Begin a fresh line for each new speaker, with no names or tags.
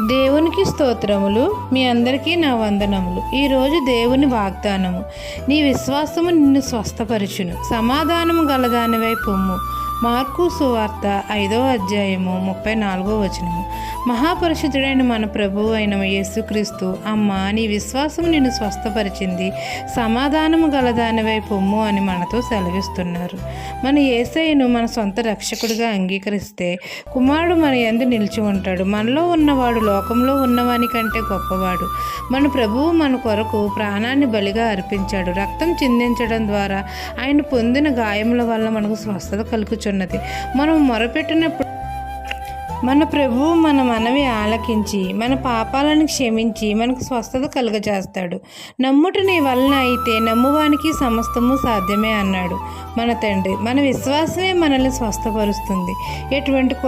దేవునికి స్తోత్రములు. మీ అందరికీ నా వందనములు. ఈరోజు దేవుని వాగ్దానము, నీ విశ్వాసము నిన్ను స్వస్థపరచును, సమాధానము గలదానివై పొమ్ము. మార్కు సువార్త 5వ అధ్యాయము 34వ వచనము. మహాపరిశుద్ధుడైన మన ప్రభువు అయిన యేసుక్రీస్తు, అమ్మ నీ విశ్వాసం నిన్ను స్వస్థపరిచింది, సమాధానము గలదానివై పొమ్ము అని మనతో సెలవిస్తున్నారు. మన యేసయ్యను మన సొంత రక్షకుడిగా అంగీకరిస్తే కుమారుడు మన యందు నిలిచి ఉంటాడు. మనలో ఉన్నవాడు లోకంలో ఉన్నవాని కంటే గొప్పవాడు. మన ప్రభువు మన కొరకు ప్రాణాన్ని బలిగా అర్పించాడు. రక్తం చిందించడం ద్వారా ఆయన పొందిన గాయముల వల్ల మనకు స్వస్థత కలుగుచున్నది. మనం మొరపెట్టినప్పుడు మన ప్రభువు మన మనవి ఆలకించి మన పాపాలను క్షమించి మనకు స్వస్థత కలుగజేస్తాడు. నమ్ముట నీ వలన అయితే నమ్మువానికి సమస్తము సాధ్యమే అన్నాడు మన తండ్రి. మన విశ్వాసమే మనల్ని స్వస్థపరుస్తుంది. ఎటువంటి